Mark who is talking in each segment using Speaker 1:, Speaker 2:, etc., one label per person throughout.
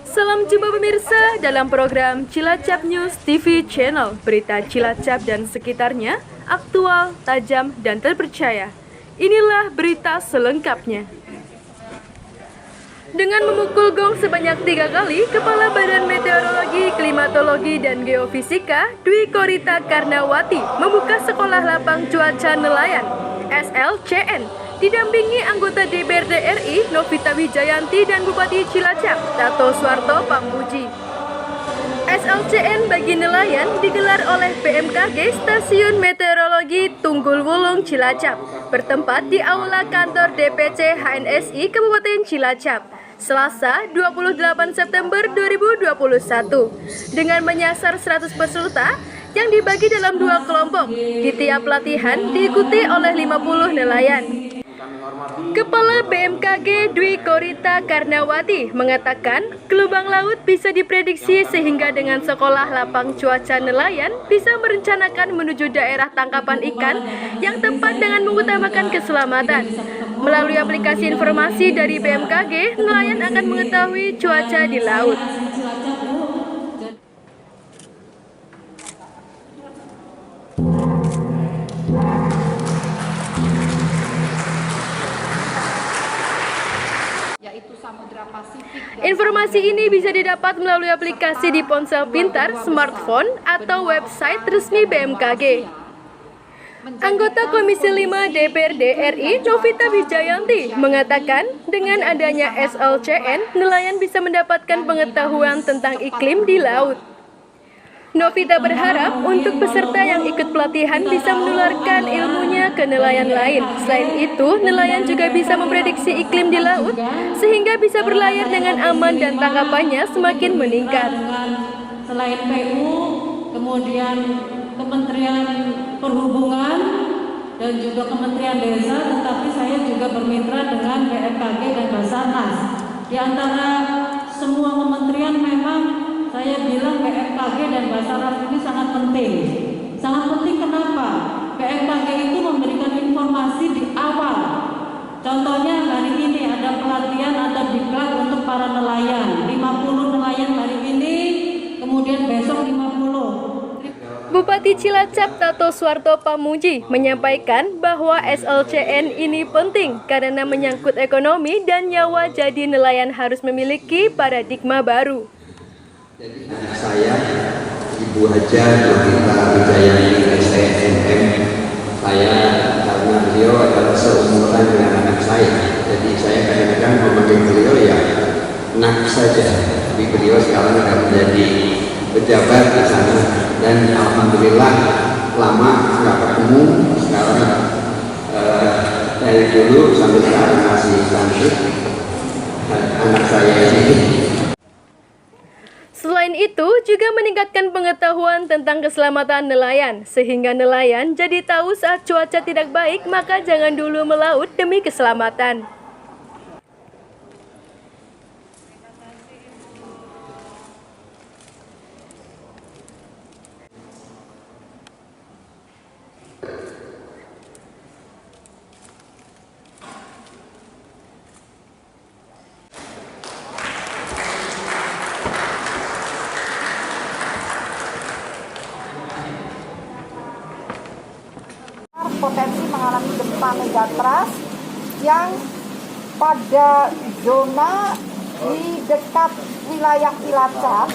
Speaker 1: Salam jumpa pemirsa dalam program Cilacap News TV Channel. Berita Cilacap dan sekitarnya, aktual, tajam, dan terpercaya. Inilah berita selengkapnya. Dengan memukul gong sebanyak 3 kali, Kepala Badan Meteorologi, Klimatologi, dan Geofisika Dwi Korita Karnawati membuka Sekolah Lapang Cuaca Nelayan (SLCN) didampingi anggota DPRD RI Novita Wijayanti dan Bupati Cilacap Tato Suarto Pamuji. SLCN bagi nelayan digelar oleh BMKG Stasiun Meteorologi Tunggul Wulung Cilacap, bertempat di Aula Kantor DPC HNSI Kabupaten Cilacap, Selasa 28 September 2021, dengan menyasar 100 peserta yang dibagi dalam 2 kelompok. Di tiap latihan diikuti oleh 50 nelayan. Kepala BMKG Dwi Korita Karnawati mengatakan gelombang laut bisa diprediksi sehingga dengan Sekolah Lapang Cuaca Nelayan bisa merencanakan menuju daerah tangkapan ikan yang tepat dengan mengutamakan keselamatan. Melalui aplikasi informasi dari BMKG, nelayan akan mengetahui cuaca di laut. Informasi ini bisa didapat melalui aplikasi di ponsel pintar, smartphone, atau website resmi BMKG. Anggota Komisi 5 DPRD RI Novita Wijayanti mengatakan dengan adanya SLCN, nelayan bisa mendapatkan pengetahuan tentang iklim di laut. Novita berharap untuk peserta yang ikut pelatihan bisa menularkan ilmunya ke nelayan lain. Selain itu, nelayan juga bisa memprediksi iklim di laut sehingga bisa berlayar dengan aman dan tangkapannya semakin meningkat.
Speaker 2: Selain PU, kemudian Kementerian Perhubungan dan juga Kementerian Desa, tetapi saya juga bermitra dengan BMKG dan Basarnas. Di antara semua kementerian memang saya bilang BMKG dan Basarnas ini sangat penting. Sangat penting kenapa? BMKG itu memberikan informasi di awal. Contohnya hari ini ada pelatihan, ada diklat untuk para nelayan. 50 nelayan hari ini, kemudian besok 50.
Speaker 1: Bupati Cilacap Tato Suarto Pamuji menyampaikan bahwa SLCN ini penting karena menyangkut ekonomi dan nyawa, jadi nelayan harus memiliki paradigma baru.
Speaker 3: Jadi anak saya, Ibu Haja Novita Wijayanti STNM, saya karena beliau adalah seumuran dengan anak saya, jadi saya kadang-kadang memanggil beliau ya nak saja, tapi beliau sekarang sudah menjadi pejabat di sana dan alhamdulillah lama nggak ketemu. Sekarang dari dulu sampai sekarang masih cantik anak saya ini.
Speaker 1: Selain itu, juga meningkatkan pengetahuan tentang keselamatan nelayan, sehingga nelayan jadi tahu saat cuaca tidak baik, maka jangan dulu melaut demi keselamatan.
Speaker 4: Potensi mengalami gempa megatrust yang pada zona di dekat wilayah Cilacap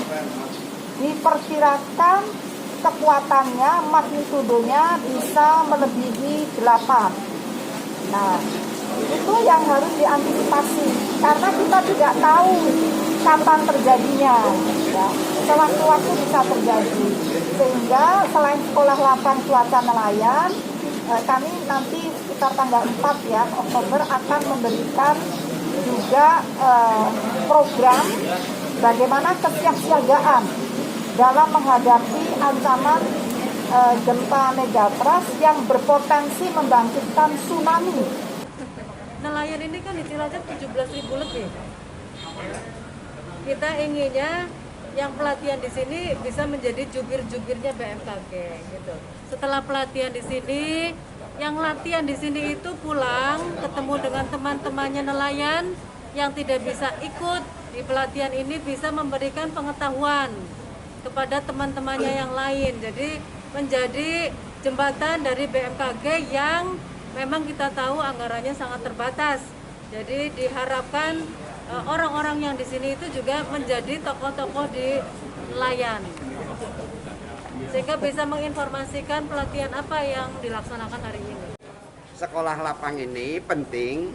Speaker 4: diperkirakan kekuatannya, magnitudonya bisa melebihi 8. Nah, itu yang harus diantisipasi karena kita tidak tahu kapan terjadinya, ya. Sewaktu-waktu bisa terjadi. Sehingga selain Sekolah Lapang Cuaca Nelayan, kami nanti sekitar tanggal 4 ya Oktober akan memberikan juga program bagaimana kesiapsiagaan dalam menghadapi ancaman gempa megatrust yang berpotensi membangkitkan tsunami.
Speaker 2: Nelayan ini kan di Cilacap 17.000 lebih. Kita inginnya yang pelatihan di sini bisa menjadi jubir-jubirnya BMKG gitu. Setelah pelatihan di sini, yang latihan di sini itu pulang ketemu dengan teman-temannya nelayan yang tidak bisa ikut di pelatihan ini bisa memberikan pengetahuan kepada teman-temannya yang lain. Jadi menjadi jembatan dari BMKG yang memang kita tahu anggarannya sangat terbatas. Jadi diharapkan orang-orang yang di sini itu juga menjadi tokoh-tokoh di nelayan. Sehingga bisa menginformasikan pelatihan apa yang dilaksanakan hari ini.
Speaker 5: Sekolah lapang ini penting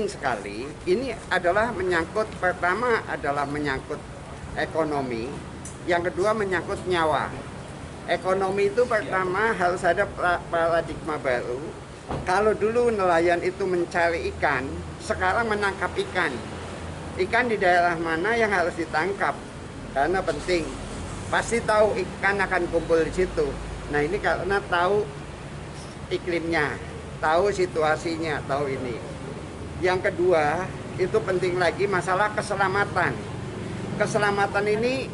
Speaker 5: sekali. Ini adalah pertama adalah menyangkut ekonomi, yang kedua menyangkut nyawa. Ekonomi itu pertama harus ada paradigma baru. Kalau dulu nelayan itu mencari ikan, sekarang menangkap ikan. Ikan di daerah mana yang harus ditangkap? Karena penting. Pasti tahu ikan akan kumpul di situ. Nah ini karena tahu iklimnya, tahu situasinya, tahu ini. Yang kedua, itu penting lagi masalah keselamatan. Keselamatan ini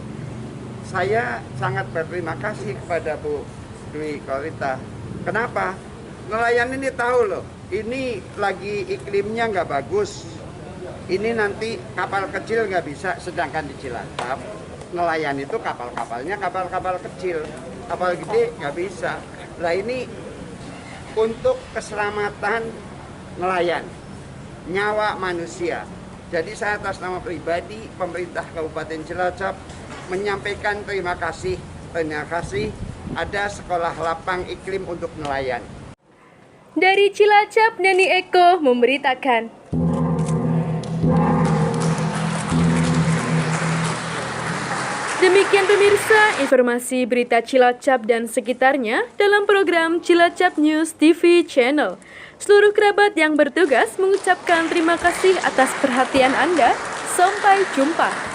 Speaker 5: saya sangat berterima kasih kepada Bu Dwi Korita. Kenapa? Nelayan ini tahu loh, ini lagi iklimnya nggak bagus. Ini nanti kapal kecil nggak bisa, sedangkan di Cilacap nelayan itu kapal-kapalnya kapal-kapal kecil, kapal gede nggak bisa. Nah ini untuk keselamatan nelayan, nyawa manusia. Jadi saya atas nama pribadi pemerintah Kabupaten Cilacap menyampaikan terima kasih ada sekolah lapang iklim untuk nelayan.
Speaker 1: Dari Cilacap, Nani Eko memberitakan. Demikian pemirsa, informasi berita Cilacap dan sekitarnya dalam program Cilacap News TV Channel. Seluruh kerabat yang bertugas mengucapkan terima kasih atas perhatian Anda. Sampai jumpa.